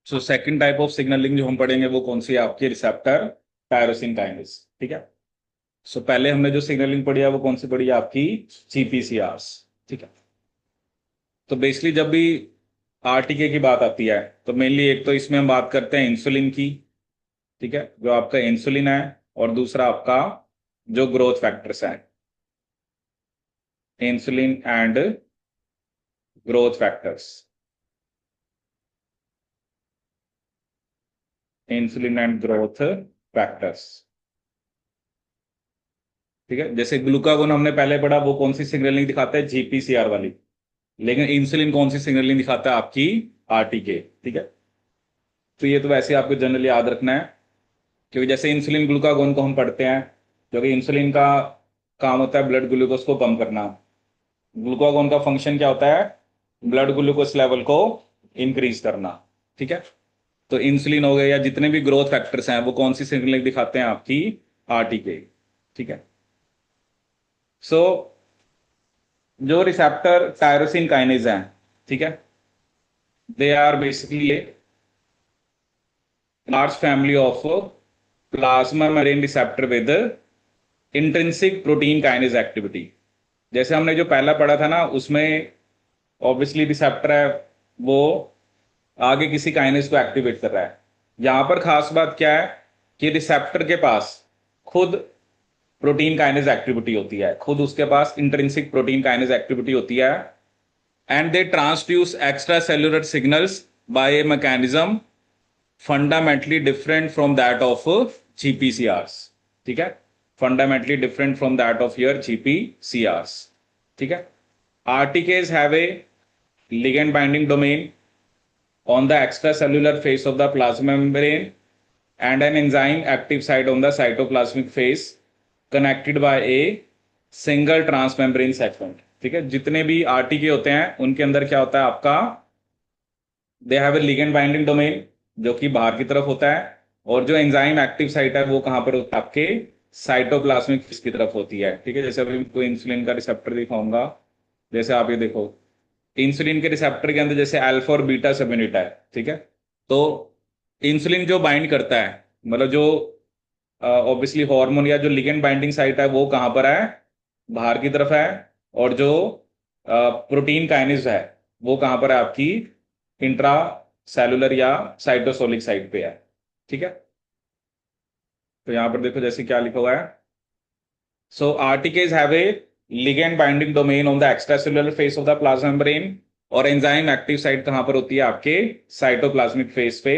So second type of signalling जो हम पढ़ेंगे वो कौन सी है आपकी, रिसेप्टर टायरोसिन काइनेज। ठीक है। सो पहले हमने जो सिग्नलिंग पढ़ी है वो कौन सी पढ़ी है आपकी, जीपीसीआरस। ठीक है। तो बेसिकली जब भी आरटीके की बात आती है तो मेनली एक तो इसमें हम बात करते हैं इंसुलिन की। ठीक है, जो आपका इंसुलिन है, और दूसरा आपका जो ग्रोथ फैक्टर्स है, insulin and growth factors, insulin and growth factors. ठीक है, जैसे ग्लूकागोन हमने पहले पढ़ा, वो कौन सी सिग्नलिंग दिखाता है, जीपीसीआर वाली। लेकिन इंसुलिन कौन सी सिग्नलिंग दिखाता है आपकी, आरटीके। ठीक है। तो ये तो वैसे आपको जनरली याद रखना है, क्योंकि जैसे इंसुलिन ग्लूकागोन को हम पढ़ते हैं, क्योंकि इंसुलिन का काम होता है ब्लड ग्लूकोज को कम करना। ग्लूकागोन का फंक्शन क्या होता है, ब्लड ग्लूकोज लेवल को इंक्रीज करना। ठीक है। तो इंसुलिन हो गए या जितने भी ग्रोथ फैक्टर्स हैं वो कौन सी सिग्नलिंग दिखाते हैं आपकी, आरटीके। ठीक है। सो जो रिसेप्टर टायरोसिन काइनेज हैं, ठीक है, they are basically large family of plasma membrane receptor with intrinsic protein kinase activity. जैसे हमने जो पहला पढ़ा था ना, उसमें ऑब्वियसली रिसेप्टर है, वो आगे किसी काइनेज को एक्टिवेट कर रहा है। यहां पर खास बात क्या है कि रिसेप्टर के पास खुद प्रोटीन काइनेज एक्टिविटी होती है, खुद उसके पास इंट्रिंसिक प्रोटीन काइनेज एक्टिविटी होती है, and they transduce extracellular signals by a mechanism fundamentally different from that of GPCRs. ठीक है, fundamentally different from that of your GPCRs. ठीक है। RTKs have a ligand binding domain on the extracellular face of the plasma membrane and an enzyme active site on the cytoplasmic face connected by a single transmembrane segment। ठीक है, जितने भी RTK होते हैं उनके अंदर क्या होता है आपका, they have a ligand binding domain जो कि बाहर की तरफ होता है, और जो एंजाइम एक्टिव साइट है वो कहां पर होता है आपके, साइटोप्लाज्मिक फेस की तरफ होती है। ठीक है, जैसे अभी कोई इंसुलिन का रिसेप्टर दिखाऊंगा, जैसे आप ये देखो, इंसुलिन के रिसेप्टर के अंदर जैसे अल्फा और बीटा सब यूनिट है। ठीक है। तो इंसुलिन जो बाइंड करता है, मतलब जो ऑब्वियसली हार्मोन या जो लिगेंड बाइंडिंग साइट है वो कहां पर है, बाहर की तरफ है, और जो प्रोटीन काइनेज है वो कहां पर है आपकी, इंट्रा सेलुलर या साइटोसोलिक साइट पे है। ठीक है। तो यहां पर देखो जैसे क्या लिखा हुआ है, so RTKs have a ligand binding domain on the extracellular face of the plasma membrane, और एंजाइम एक्टिव साइट कहां पर होती है आपके, साइटोप्लाज्मिक फेस पे,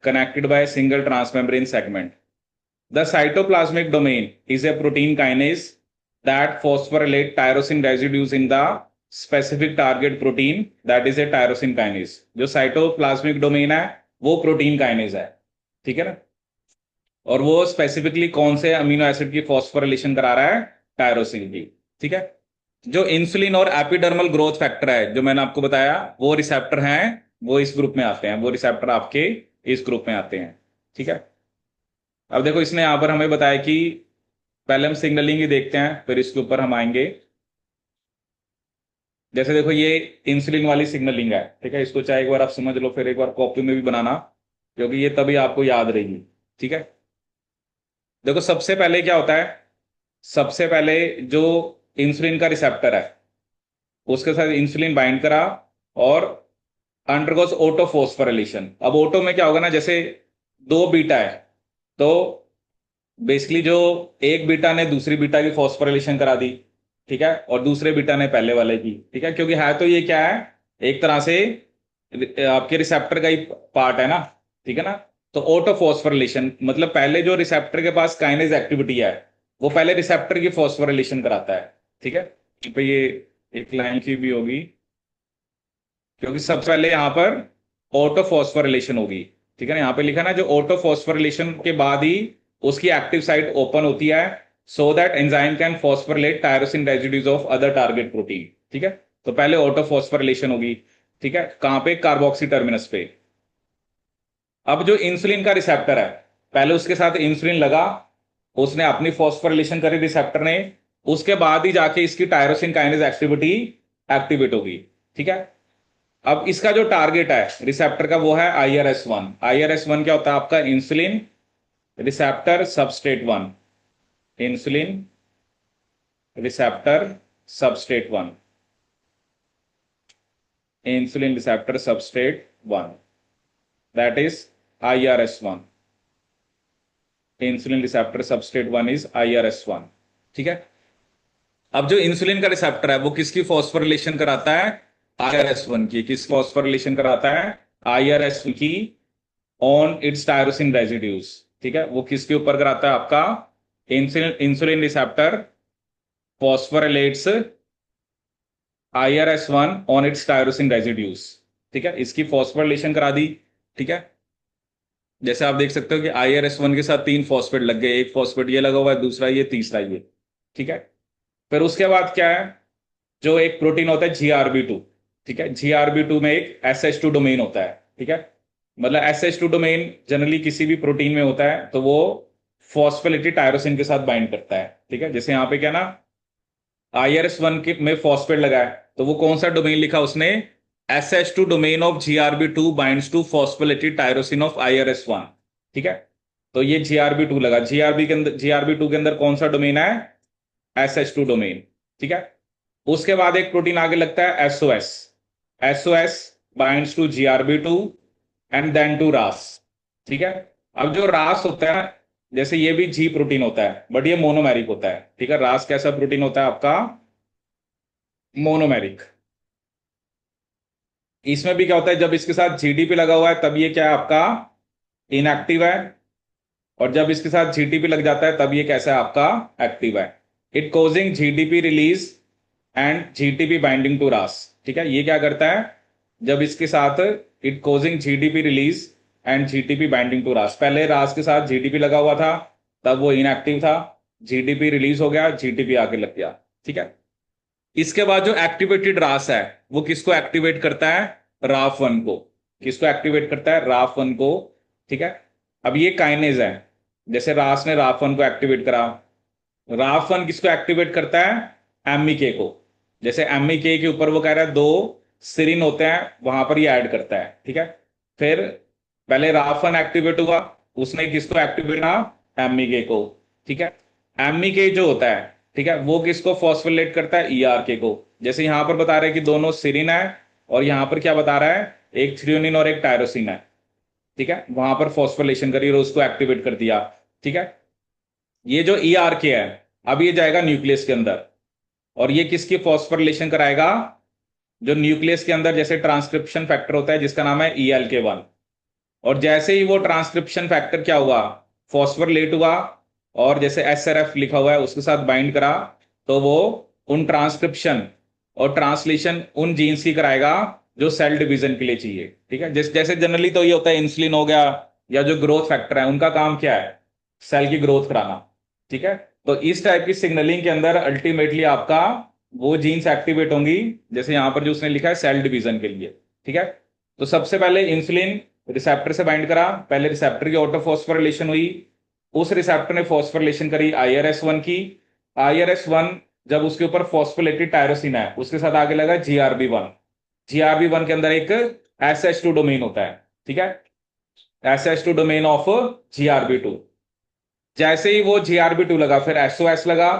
connected by single transmembrane segment. The cytoplasmic domain is a protein kinase that phosphorylate tyrosine residues in the specific target protein that is a tyrosine kinase. जो cytoplasmic domain है वो protein kinase है। ठीक है ना, और वो स्पेसिफिकली कौन से अमीनो एसिड की फॉस्फोरिलेशन करा रहा है, टायरोसिन की। ठीक है। जो इंसुलिन और एपिडर्मल ग्रोथ फैक्टर है जो मैंने आपको बताया, वो रिसेप्टर हैं, वो इस ग्रुप में आते हैं, वो रिसेप्टर आपके इस ग्रुप में आते हैं। ठीक है। अब देखो इसने यहां पर हमें बताया कि पहले हम सिग्नलिंग ही देखते हैं फिर इसके ऊपर हम आएंगे। जैसे देखो ये इंसुलिन वाली सिग्नलिंग है। ठीक है, इसको चाहे एक बार आप समझ लो, फिर एक बार कॉपी में भी बनाना, क्योंकि ये तभी आपको याद रहेगी। ठीक है। देखो सबसे पहले क्या होता है, सबसे पहले जो इंसुलिन का रिसेप्टर है उसके साथ इंसुलिन बाइंड करा और अंडरगोस ऑटो फॉस्फोरिलेशन। अब ऑटो में क्या होगा ना, जैसे दो बीटा है, तो बेसिकली जो एक बीटा ने दूसरी बीटा की फॉस्फोरिलेशन करा दी, ठीक है, और दूसरे बीटा ने पहले वाले की। ठीक है, क्योंकि है तो ये क्या है, एक तरह से आपके रिसेप्टर का ही पार्ट है ना। ठीक है ना, तो ऑटो फॉस्फोरिलेशन मतलब पहले जो रिसेप्टर के पास काइनेज एक्टिविटी है वो पहले रिसेप्टर की फॉस्फोरिलेशन कराता है। ठीक है, पे ये एक लाइन की भी होगी, क्योंकि सबसे पहले यहां पर ऑटो फॉस्फोरिलेशन होगी। ठीक है ना, यहां पे लिखा ना, जो ऑटो फॉस्फोरिलेशन के बाद ही उसकी एक्टिव साइट ओपन होती है, so that enzyme can phosphorylate tyrosine residues of other target protein. ठीक है, तो पहले ऑटो फॉस्फोरिलेशन होगी। ठीक है, कहां पे, कार्बोक्सी टर्मिनस पे। अब जो इंसुलिन का रिसेप्टर है, पहले उसके साथ इंसुलिन लगा, उसने अपनी फॉस्फोरिलेशन करी रिसेप्टर ने, उसके बाद ही जाके इसकी टायरोसिन काइनेज एक्टिविटी एक्टिवेट होगी। ठीक है। अब इसका जो टारगेट है रिसेप्टर का वो है IRS1। IRS1 क्या होता है आपका? Insulin receptor substrate 1। Insulin receptor substrate 1। Insulin receptor substrate 1, that is IRS1। Insulin receptor substrate 1 is IRS1। ठीक है। अब जो इंसुलिन का रिसेप्टर है वो किसकी फॉस्फोरिलेशन कराता है? IRS1 की। किस फॉस्फोरिलेशन कराता है? IRS1 की ऑन इट्स टायरोसिन रेजिड्यूज। ठीक है, वो किसके ऊपर कराता है आपका? Insulin insulin receptor phosphorylates IRS1 on its tyrosine residues. ठीक है, इसकी फॉस्फोरिलेशन करा दी। ठीक है, जैसे आप देख सकते हो कि IRS1 के साथ 3 फॉस्फेट लग गए, एक फॉस्फेट ये लगा हुआ है, दूसरा ये, तीसरा ये। ठीक है, फिर उसके बाद क्या है? जो एक प्रोटीन होता है GRB2। ठीक है, GRB2 में एक SH2 डोमेन होता है। ठीक है, मतलब SH2 डोमेन जनरली किसी भी प्रोटीन में होता है तो वो फॉस्फोलिपिड टायरोसिन के साथ बाइंड करता है। ठीक है, जैसे यहाँ पे क्या ना, IRS1 के में फॉस्फेट लगा है तो वो कौन सा डोमेन लिखा उसने? SH2 domain of GRB2 binds to phospholipid tyrosine of IRS1। ठीक है, तो ये GRB2 लगा। GRB2 के अंदर कौन सा डोमेन है? SH2 domain. ठीक है, उसके बाद एक प्रोटीन आगे लगता है SOS। SOS binds to GRB2 and then to RAS। ठीक है, अब जो RAS होता है, जैसे ये भी G प्रोटीन होता है बट ये मोनोमेरिक होता है। ठीक है, RAS कैसा प्रोटीन होता है आपका? मोनोमेरिक। इसमें भी क्या होता है, जब इसके साथ GDP लगा हुआ है तब ये क्या है आपका? इनएक्टिव है। और जब इसके साथ GTP लग जाता है तब ये कैसा है आपका? एक्टिव है। It causing GDP release and GTP binding to RAS। ठीक है, ये क्या करता है? जब इसके साथ it causing GDP release and GTP binding to RAS। पहले RAS के साथ GDP लगा हुआ था तब वो इनएक्टिव था, GDP रिलीज हो गया, GTP आगे लग गया। ठीक है, इसके बाद जो एक्टिवेटेड RAS है वो किसको एक्टिवेट करता है? RAF1 को। किसको एक्टिवेट करता है? RAF1 को। ठीक है, अब ये काइनेज है। जैसे RAS ने RAF1 को एक्टिवेट करा, RAF1 किसको एक्टिवेट करता है? MEK को। जैसे MEK के ऊपर वो कह रहा है दो सिरिन होते हैं, वहां पर ये ऐड करता है। ठीक है, फिर पहले RAF1 एक्टिवेट हुआ, उसने किसको एक्टिवेट करा? MEK को। ठीक है, MEK जो होता है, ठीक है, वो किसको फॉस्फोरिलेट करता है? ERK को। जैसे यहां पर बता रहे हैं कि दोनों सिरिन है और यहां पर क्या बता रहा है? एक थ्रियोनिन और एक टायरोसिन है। ठीक है, वहां पर फॉस्फोरिलेशन करी और उसको एक्टिवेट कर दिया। ठीक है, ये जो ERK है अब ये जाएगा न्यूक्लियस के अंदर और ये किसकी फॉस्फोरिलेशन कराएगा? जो न्यूक्लियस के अंदर जैसे ट्रांसक्रिप्शन फैक्टर होता है जिसका नाम है ELK1। और जैसे ही वो ट्रांसक्रिप्शन फैक्टर क्या हुआ? फॉस्फोरिलेट हुआ और जैसे SRF लिखा हुआ है उसके साथ बाइंड करा, तो वो उन ट्रांसक्रिप्शन और ट्रांसलेशन उन जीन्स की कराएगा जो सेल डिवीजन के लिए चाहिए। ठीक है, जैसे जनरली तो ये होता है इंसुलिन हो गया या जो ग्रोथ फैक्टर है उनका काम क्या है? सेल की ग्रोथ कराना। ठीक है, तो इस टाइप की सिग्नलिंग के अंदर अल्टीमेटली आपका वो जीन्स एक्टिवेट होंगी जैसे यहां पर जो उसने लिखा है सेल डिवीजन के लिए। ठीक है, तो सबसे पहले इंसुलिन रिसेप्टर से बाइंड करा, पहले रिसेप्टर की ऑटोफॉस्फोरिलेशन हुई, उस रिसेप्टर ने फॉस्फोरिलेशन करी IRS1 की। IRS1 जब उसके ऊपर फॉस्फोलेटेड टायरोसिन है उसके साथ आगे लगा GRB1। GRB1 के अंदर एक SH2 डोमेन होता है। ठीक है, SH2 डोमेन ऑफ GRB2। जैसे ही वो GRB2 लगा फिर SOS लगा,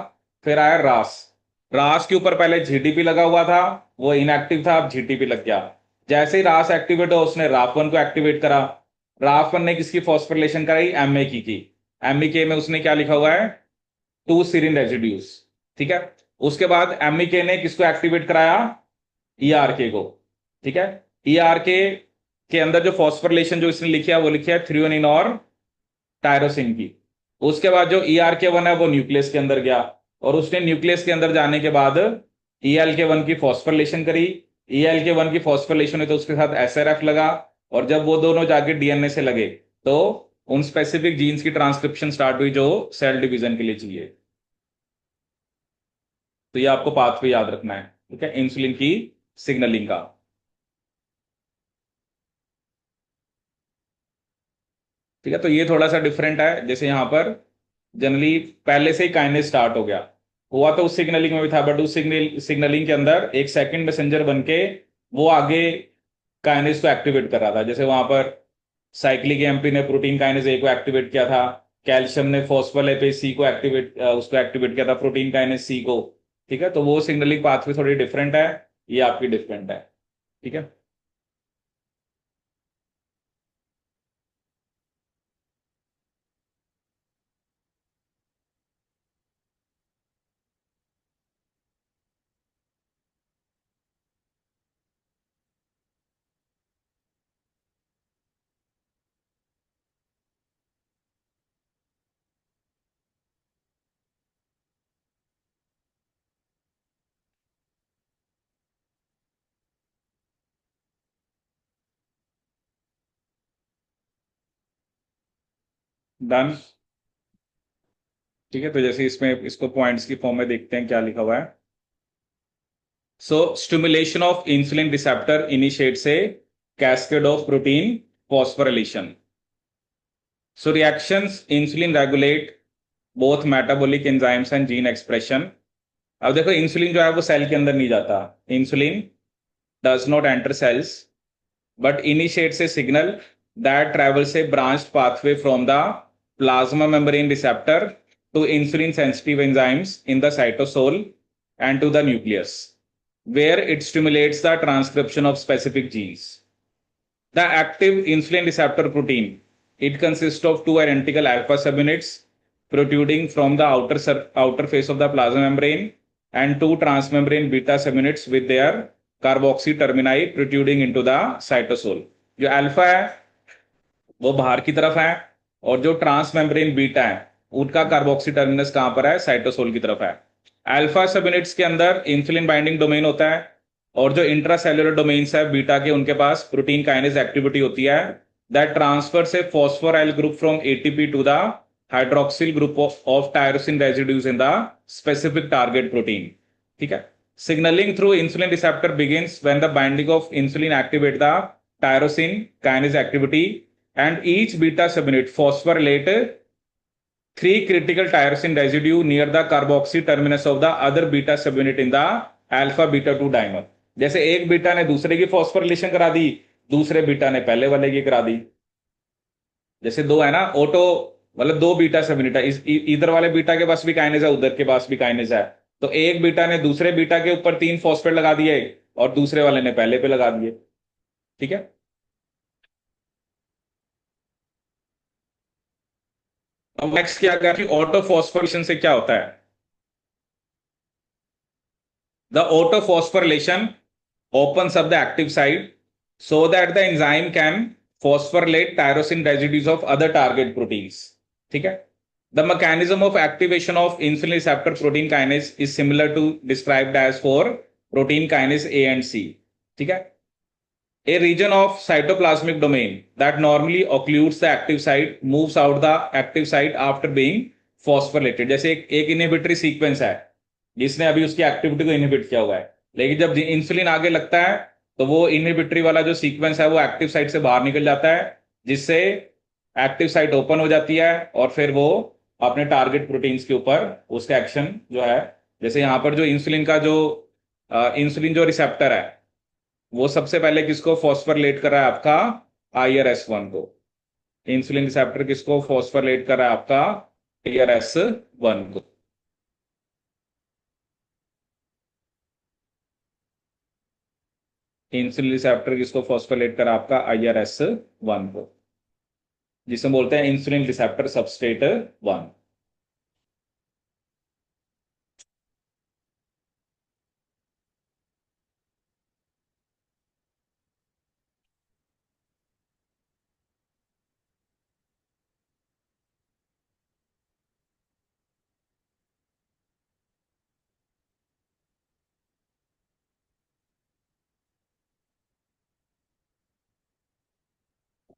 फिर आया RAS। RAS के ऊपर पहले GDP लगा हुआ था, वो इनएक्टिव था, अब GTP लग गया। जैसे ही RAS एक्टिवेट हो उसने RAF1 को एक्टिवेट करा। RAF1 ने किसकी फॉस्फोरिलेशन कराई? MEK की। MEK में उसने क्या लिखा हुआ है? 2 सीरिन रेजिड्यूज। ठीक है, उसके बाद MEK ने किसको एक्टिवेट कराया? ERK को। ठीक है, ERK के अंदर जो फॉस्फोरिलेशन जो इसने लिखी है वो लिखी है थ्रियोनिन और टायरोसिन की। उसके बाद जो ERK1 है वो न्यूक्लियस के अंदर गया और उसने न्यूक्लियस के अंदर जाने के बाद ELK1 की फॉस्फोरिलेशन करी। ELK1 की फॉस्फोरिलेशन हुई तो उसके साथ SRF लगा और जब वो दोनों जाके DNA से लगे तो उन स्पेसिफिक जीन्स की ट्रांसक्रिप्शन स्टार्ट हुई जो सेल डिवीजन के लिए चाहिए। तो ये आपको पाथवे याद रखना है। ठीक है, इंसुलिन की सिग्नलिंग का। ठीक है, तो ये थोड़ा सा डिफरेंट है। जैसे यहां पर जनरली पहले से ही काइनेज स्टार्ट हो गया, हुआ तो उस सिग्नलिंग में भी था बट उस सिग्नलिंग के अंदर एक सेकंड मैसेंजर बन के वो आगे काइनेज को एक्टिवेट कर रहा था। जैसे वहां पर साइक्लिक एमपी ने प्रोटीन काइनेज ए को एक्टिवेट किया था, कैल्शियम ने फॉस्फोलिपेज सी को उसको एक्टिवेट किया था, प्रोटीन काइनेज सी को। ठीक है, तो वो सिग्नलिंग पाथवे थोड़ी डिफरेंट है, ये आपकी डिफरेंट है। ठीक है, डन। ठीक है, तो जैसे इसमें इसको पॉइंट्स की फॉर्म में देखते हैं क्या लिखा हुआ है। So stimulation of insulin receptor initiates a cascade of protein phosphorylation. So reactions insulin regulate both metabolic enzymes and gene expression. अब देखो इंसुलिन जो है वो सेल के अंदर नहीं जाता, insulin does not enter cells but initiates a signal that travels a branched pathway from the plasma membrane receptor to insulin sensitive enzymes in the cytosol and to the nucleus, where it stimulates the transcription of specific genes. The active insulin receptor protein, it consists of two identical alpha subunits protruding from the outer face of the plasma membrane and two transmembrane beta subunits with their carboxy termini protruding into the cytosol. जो alpha है वो बाहर की तरफ है, और जो transmembrane beta है उनका कार्बोक्सी टर्मिनस कहां पर है, साइटोसोल की तरफ है। अल्फा सब यूनिट्स के अंदर इंसुलिन बाइंडिंग डोमेन होता है, और जो इंट्रासेल्युलर डोमेन्स है बीटा के, उनके पास प्रोटीन काइनेज एक्टिविटी होती है दैट ट्रांसफर से phosphoryl group from ATP to the hydroxyl group of tyrosine residues in the specific target protein. ठीक है, signaling through insulin receptor begins when the binding of insulin activate the tyrosine kinase activity, and each beta subunit phosphorylate three critical tyrosine residue near the carboxy terminus of the other beta subunit in the alpha beta 2 dimer। जैसे एक beta ने दूसरे की phosphorylation करा दी, दूसरे beta ने पहले वाले की करा दी। जैसे दो है ना ऑटो, मतलब दो बीटा सबयूनिट है, इधर वाले बीटा के पास भी काइनेज है, उधर के पास भी काइनेज है, तो एक बीटा ने दूसरे बीटा के ऊपर तीन फॉस्फेट लगा दिए और दूसरे वाले ने पहले पे लगा दिए। ठीक है, अब नेक्स्ट क्या गया कि ऑटो फॉस्फोरिलेशन से क्या होता है। The auto phosphorylation opens up the active site so that the enzyme can phosphorylate tyrosine residues of other target proteins। ठीक है, the mechanism of activation of insulin receptor protein kinase is similar to described as for protein kinase A and C। ठीक है, a region of cytoplasmic domain that normally occludes the active site moves out the active site after being phosphorylated। जैसे एक inhibitory sequence है जिसने अभी उसकी activity को inhibit किया हुआ है, लेकिन जब इंसुलिन आगे लगता है तो वो इनहिबिटरी वाला जो सीक्वेंस है वो एक्टिव साइट से बाहर निकल जाता है, जिससे एक्टिव साइट ओपन हो जाती है और फिर वो अपने टारगेट प्रोटीन्स के ऊपर उसका एक्शन जो है, जैसे यहाँ पर जो इंसुलिन का जो इंसुलिन जो रिसेप्टर है वो सबसे पहले किसको फॉस्फोरिलेट कर रहा है, आपका IRS1 को। इंसुलिन रिसेप्टर किसको फॉस्फोरिलेट कर रहा है, आपका IRS1 को। इंसुलिन रिसेप्टर किसको फॉस्फोरिलेट कर रहा है, आपका IRS1 को, जिसे बोलते हैं इंसुलिन रिसेप्टर सबस्ट्रेट 1।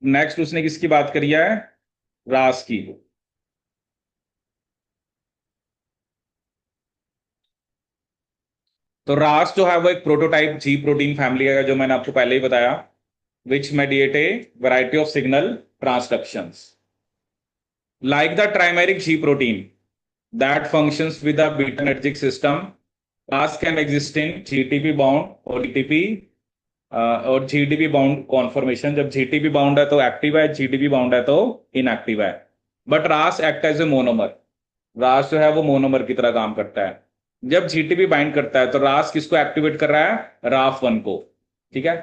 नेक्स्ट उसने किसकी बात करी है, रास की। तो रास जो है वो एक प्रोटोटाइप जी प्रोटीन फैमिली है, जो मैंने आपको पहले ही बताया, which mediate a variety of signal transductions like the trimeric G protein that functions with a beta-energic system. Ras can exist in GTP bound or ATP और जीटीपी बाउंड कॉन्फर्मेशन, जब GTP bound है तो active है, GTP bound है तो inactive है। But रास act as a monomer, रास जो है वो मोनोमर की तरह काम करता है। जब जीटीपी बाइंड करता है तो रास किसको एक्टिवेट कर रहा है, राफ वन को। ठीक है,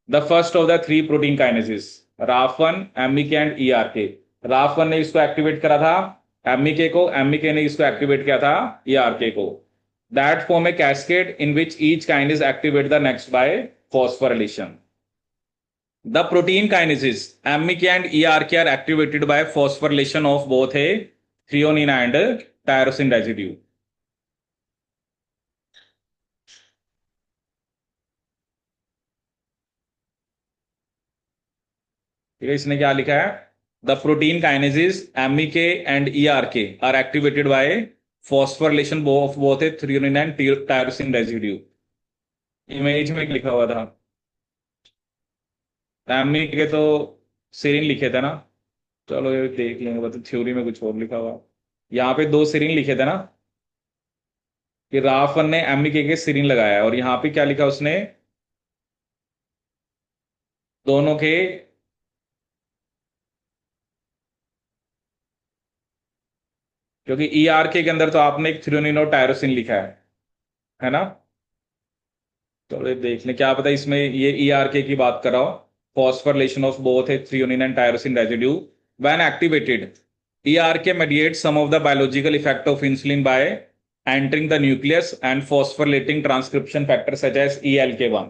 the first of the three protein kinases, raf one, MEK and ERK. Raf one ने इसको एक्टिवेट करा था एमईके को, एमईके ने इसको एक्टिवेट किया था ईआरके को। That form a cascade in which each kinase activate the next by phosphorylation. The protein kinases MEK and ERK are activated by phosphorylation of both a threonine and tyrosine residue. ठीक है, इसने क्या लिखा है, the protein kinesis MEK and ERK are activated by phosphorylation of both a threonine and tyrosine residue. Image में लिखा हुआ था, MEK तो सेरीन लिखे थे ना। चलो ये देख लेंगे, मतलब थ्योरी में कुछ और लिखा हुआ। यहाँ पे दो सेरीन लिखे थे ना, कि राफन ने एमईके के सिरिन लगाया, और यहां पे क्या लिखा उसने, दोनों के, क्योंकि ईआर के अंदर तो आपने एक थ्रियोनिन और टायरोसिन लिखा है ना। तो ये देख लें, क्या पता इसमें ये ईआरके की बात कर रहा हो। Phosphorylation of both a threonine and tyrosine residue when activated, ERK mediates some of the biological effect of insulin by entering the nucleus and phosphorylating transcription factor such as ELK1।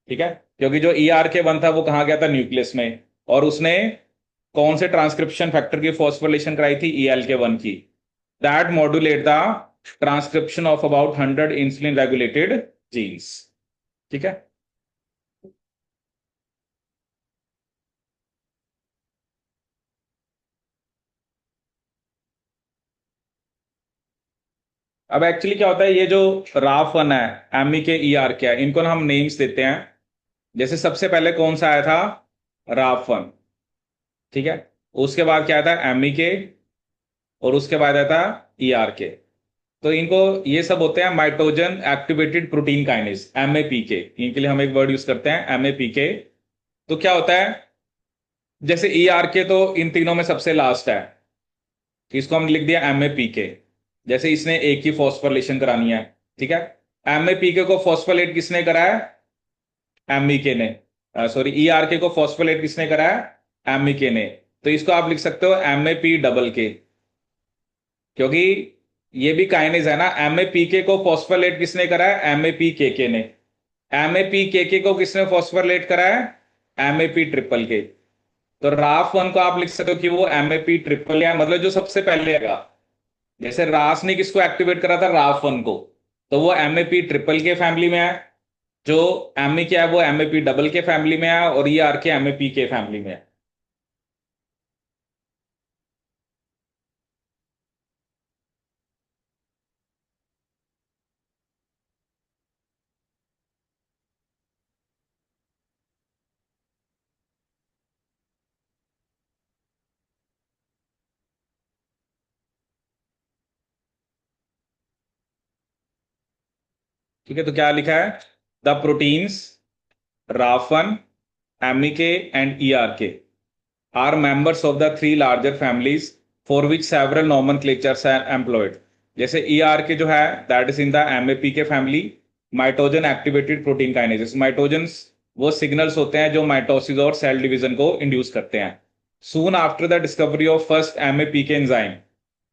ठीक है, क्योंकि जो ERK1 था वो कहाँ गया था, nucleus में, और उसने कौन से ट्रांसक्रिप्शन फैक्टर की फॉस्फोरिलेशन कराई थी, ELK1 की। That modulate the transcription of about 100 insulin regulated genes. ठीक है, अब एक्चुअली क्या होता है, ये जो राफ वन है, एमी के ई आर के है, इनको ना हम नेम्स देते हैं। जैसे सबसे पहले कौन सा आया था, राफ वन। ठीक है, उसके बाद क्या आता है, एमी के, और उसके बाद आता है ई आर के। तो इनको, ये सब होते हैं माइटोजन एक्टिवेटेड प्रोटीन काइनेज, एमएपीके। इनके लिए हम एक वर्ड यूज करते हैं, एमएपीके। तो क्या होता है, जैसे ई आर के तो इन तीनों में सबसे लास्ट है, इसको हमने लिख दिया एमएपीके। जैसे इसने एक ही फॉस्फोरिलेशन करानी है। ठीक है, एमएपीके को फॉस्फोलेट किसने कराया, एमईके ने, सॉरी ईआरके को फॉस्फोलेट किसने कराया, एमईके ने। तो इसको आप लिख सकते हो एमएपी डबल के, क्योंकि ये भी काइनेज है ना। एमएपीके को फॉस्फोलेट किसने कराया, एमएपीके ने। एमएपीके को किसने फॉस्फोलेट कराया, एमएपी ट्रिपल के। तो राफ वन को आप लिख सकते हो कि वो एमएपी ट्रिपल है, मतलब जो सबसे पहले आएगा। जैसे रास ने किसको एक्टिवेट करा था, राफ वन को, तो वो एमएपी ट्रिपल के फैमिली में है। जो एमई क्या है वो एमएपी डबल के फैमिली में है, और ये आर के एमएपी के फैमिली में है। ठीक है, तो क्या लिखा है, the proteins raf one, MEK and ERK are members of the three larger families for which several nomenclatures are employed। जैसे ER के जो है, that is in the MAP के फैमिली, माइटोजन एक्टिवेटेड प्रोटीन काइनेसिस। माइटोजन्स वो सिग्नल्स होते हैं जो माइटोसिस और सेल डिवीजन को इंड्यूस करते हैं। Soon after the discovery of first MAP K enzyme,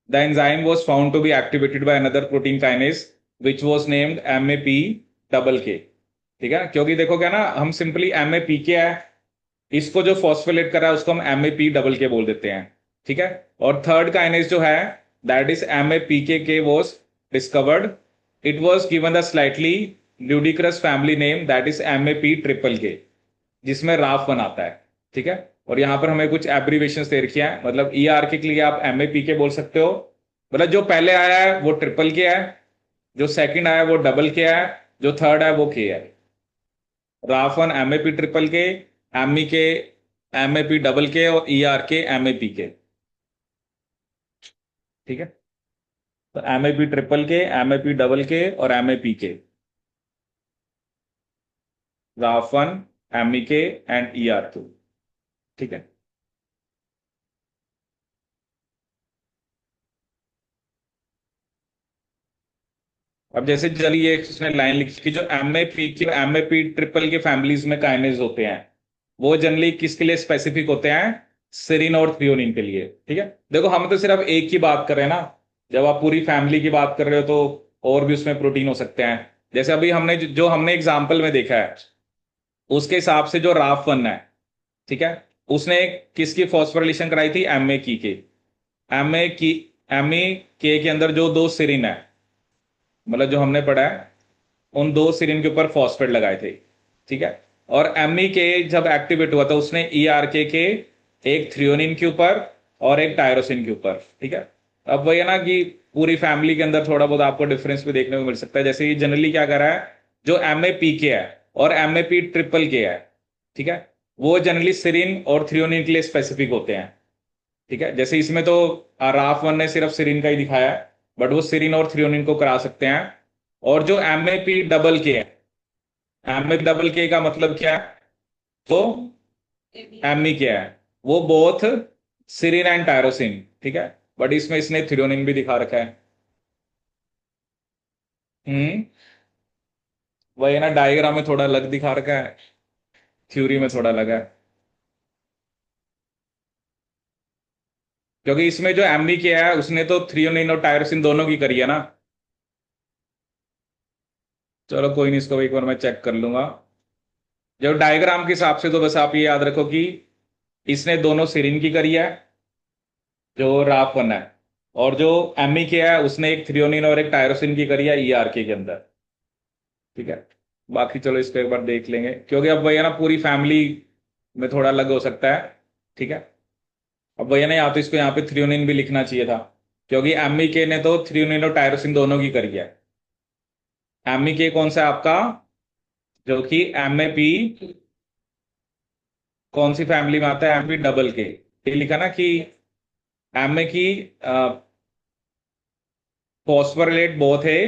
the enzyme was found to be activated by another protein kinase which was named MAP double K. ठीक है, क्योंकि देखो क्या ना, हम सिंपली MAP के है, इसको जो फॉस्फोलेट कर रहा है उसको हम MAP डबल के बोल देते हैं। ठीक है, और थर्ड काइनेज जो है, that is MAPK was discovered, it was given the slightly ludicrous family name, that is MAP triple के, जिसमें राफ बनाता है। ठीक है, और यहां पर हमें कुछ एब्रीवेशन दे रखी है, मतलब ER के लिए आप MAPK बोल सकते हो, मतलब जो पहले आया है वो ट्रिपल के है, जो सेकंड आया है वो डबल के है, जो थर्ड है वो के है। राफन MAP ट्रिपल के, एमई के MAP डबल के, और ER के MAP के। ठीक है, तो MAP ट्रिपल के, MAP डबल के और MAP के, राफन MEK एंड ERK। ठीक है। अब जैसे चलिए उसने लाइन लिखी कि जो MAP ट्रिपल के फैमिलीज में काइनेज होते हैं, वो जनरली किसके लिए स्पेसिफिक होते हैं? सेरिन और थ्रियोनिन के लिए। ठीक है। देखो हम तो सिर्फ एक की बात कर रहे हैं ना, जब आप पूरी फैमिली की बात कर रहे हो तो और भी उसमें प्रोटीन हो सकते हैं। जैसे अभी हमने जो हमने एग्जाम्पल में देखा है, उसके हिसाब से जो राफ वन है, ठीक है, उसने किसकी फॉस्फोरिलेशन कराई थी? MA के। की MA के अंदर जो दो सिरिन है, मतलब जो हमने पढ़ा है, उन दो सिरिन के ऊपर फॉस्फेट लगाए थे। ठीक है। और के जब एक्टिवेट हुआ था उसने के एक थ्रियोनिन के ऊपर और एक टायरोसिन के ऊपर। ठीक है। अब वही है ना कि पूरी फैमिली के अंदर थोड़ा बहुत आपको डिफरेंस भी देखने को मिल सकता है। जैसे ये जनरली क्या कर रहा है, जो के है और MAP ट्रिपल के है, ठीक है, वो जनरली सिरिन और थ्रियोनिन के लिए स्पेसिफिक होते हैं। ठीक है। जैसे इसमें तो राफ वन ने सिर्फ सिरिन का ही दिखाया है, बट वो सिरिन और थ्रियोनिन को करा सकते हैं। और जो MAP डबल के है, MA डबल के का मतलब क्या है? वो ME क्या है? वो बोथ सिरिन एंड टायरोसिन। ठीक है। बट इसमें इसने थ्रियोनिन भी दिखा रखा है। हम्म। वही ना, डायग्राम में थोड़ा अलग दिखा रखा है, थ्योरी में थोड़ा अलग है। क्योंकि इसमें जो ME किया है उसने तो थ्रियोनिन और टायरोसिन दोनों की करी है ना। चलो कोई नहीं, इसको एक बार मैं चेक कर लूंगा। जो डायग्राम के हिसाब से तो बस आप ये याद रखो कि इसने दोनों सिरिन की करी है, जो राफ वन है, और जो ME किया है उसने एक थ्रियोनिन और एक टायरोसिन की करी है ERK के अंदर। ठीक है। बाकी चलो इसको एक बार देख लेंगे, क्योंकि अब वही है ना, पूरी फैमिली में थोड़ा अलग हो सकता है। ठीक है। अब वही है ना, या तो इसको यहाँ पे थ्रियोनिन भी लिखना चाहिए था, क्योंकि ME ने तो थ्रियोनिन और टायरोसिन दोनों की करी है। ME कौन सा है आपका? जो कि MAP कौन सी फैमिली में आता है? MAP डबल के। ये लिखा ना कि MA की फॉस्फोरिलेट बोथ है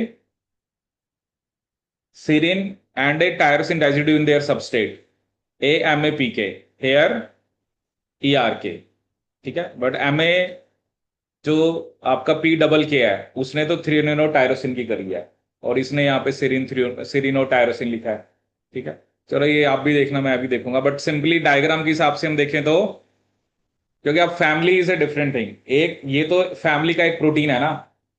serine and a tyrosine residue in their substrate, AMAPK, here ERK। ठीक है। बट MA जो आपका P डबल के है, उसने तो थ्रियोनिन और टायरोसिन की करी है, और इसने यहाँ पे सिरिन और टायरोसिन लिखा है। ठीक है। चलो ये आप भी देखना, मैं भी देखूंगा, बट सिंपली डायग्राम के हिसाब से हम देखें तो, क्योंकि अब family is a different thing, एक ये तो फैमिली का एक प्रोटीन है ना।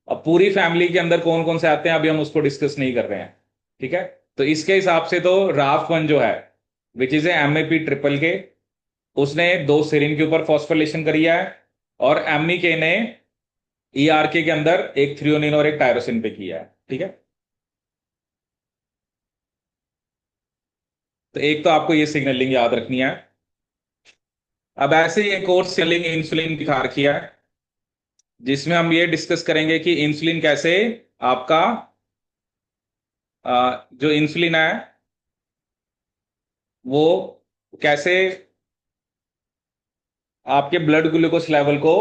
अब पूरी फैमिली के अंदर कौन कौन से आते हैं अभी हम उसको डिस्कस नहीं कर रहे हैं। ठीक है। तो इसके हिसाब से तो राफ वन जो है, विच इज MAP ट्रिपल के, उसने दो सेरिन के ऊपर फॉस्फोरिलेशन करी है, और के ने ERK के अंदर एक थ्रियोनिन और एक टायरोसिन पे किया है। ठीक है। तो एक तो आपको ये सिग्नलिंग याद रखनी है। अब ऐसे ही एक और सिग्नलिंग इंसुलिन दिखा रखी है, जिसमें हम ये डिस्कस करेंगे कि इंसुलिन कैसे आपका जो इंसुलिन है वो कैसे आपके ब्लड ग्लूकोज लेवल को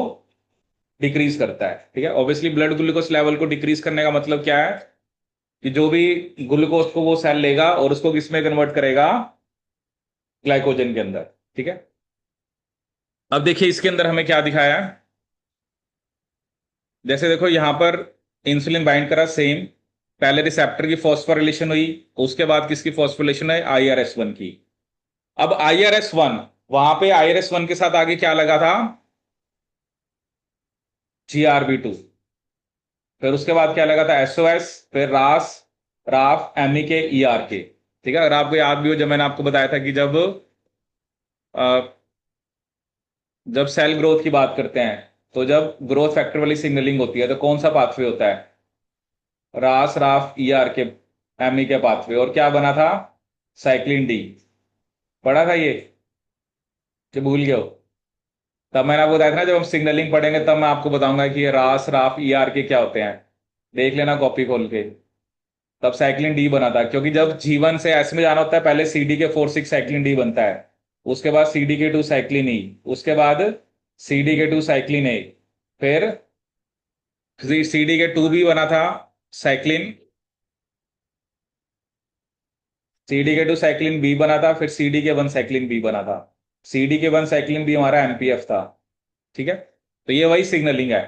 डिक्रीज करता है। ठीक है। ऑब्वियसली ब्लड ग्लूकोज लेवल को डिक्रीज करने का मतलब क्या है? कि जो भी ग्लूकोज को वो सेल लेगा और उसको किस में कन्वर्ट करेगा? ग्लाइकोजन के अंदर। ठीक है। अब देखिए इसके अंदर हमें क्या दिखाया है। जैसे देखो यहां पर इंसुलिन बाइंड करा, सेम, पहले रिसेप्टर की फॉस्फोरिलेशन हुई, उसके बाद किसकी फॉस्फोरिलेशन है? IRS1 की। अब IRS1, वहां पे IRS1 के साथ आगे क्या लगा था? GRB2। फिर उसके बाद क्या लगा था? SOS, फिर रास, राफ, MEK, ERK। ठीक है। अगर आपको याद भी हो, जब मैंने आपको बताया था कि जब सेल ग्रोथ की बात करते हैं, तो जब ग्रोथ फैक्टर वाली सिग्नलिंग होती है तो कौन सा पाथवे होता है? रास, राफ, ERK, MEK पाथवे। और क्या बना था? Cyclin D. पढ़ा था ये कि भूल गए हो? तब मैंने आपको बताया था ना, जब हम सिग्नलिंग पढ़ेंगे तब मैं आपको बताऊंगा कि ये रास, राफ, ERK क्या होते हैं। देख लेना कॉपी खोल के। तब साइक्लिन डी बना था, क्योंकि जब G1 से S में जाना होता है, पहले CDK4 6 साइक्लिन डी बनता है, उसके बाद CDK2 साइक्लिन ई, उसके बाद CDK2 साइक्लिन ए, फिर CDK2 भी बना था, साइक्लिन CDK2 साइक्लिन बी बना था, फिर CDK1 साइक्लिन बी बना था। CDK1 साइक्लिन बी हमारा MPF था। ठीक है, तो ये वही सिग्नलिंग है।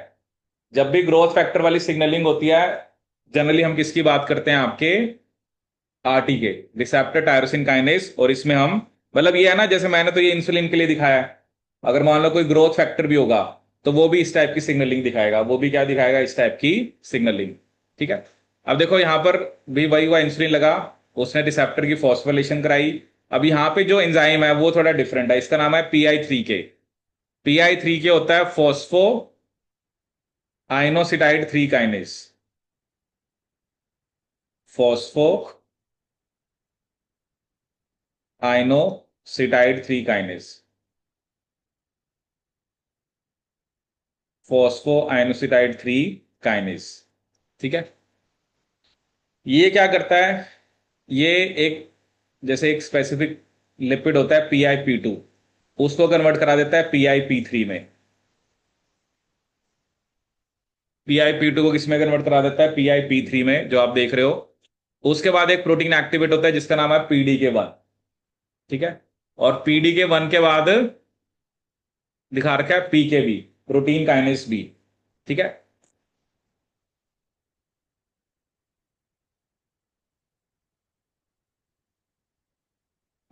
जब भी ग्रोथ फैक्टर वाली सिग्नलिंग होती है, जनरली हम किसकी बात करते हैं, आपके RT के, रिसेप्टर टायरोसिन काइनेस। और इसमें हम, मतलब ये है ना, जैसे मैंने तो ये इंसुलिन के लिए दिखाया है, अगर मान लो कोई ग्रोथ फैक्टर भी होगा तो वो भी इस टाइप की सिग्नलिंग दिखाएगा, वो भी क्या दिखाएगा, इस टाइप की सिग्नलिंग। ठीक है, अब देखो यहां पर भी वही हुआ, इंसुलिन लगा, उसने रिसेप्टर की फॉस्फोरिलेशन कराई। अब यहाँ पे जो एंजाइम है वो थोड़ा डिफरेंट है, इसका नाम है PI3K। PI3K होता है phosphoinositide 3 kinase. Phosphoinositide 3 kinase. Phosphoinositide 3 kinase. ठीक है, ये क्या करता है, ये एक, जैसे एक स्पेसिफिक लिपिड होता है PIP2, उसको कन्वर्ट करा देता है PIP3 में। PIP2 को किसमें कन्वर्ट करा देता है, PIP3 में, जो आप देख रहे हो। उसके बाद एक प्रोटीन एक्टिवेट होता है जिसका नाम है PDK1। ठीक है, और PDK1 के बाद दिखा रखा है PKB, प्रोटीन काइनेस बी। ठीक है,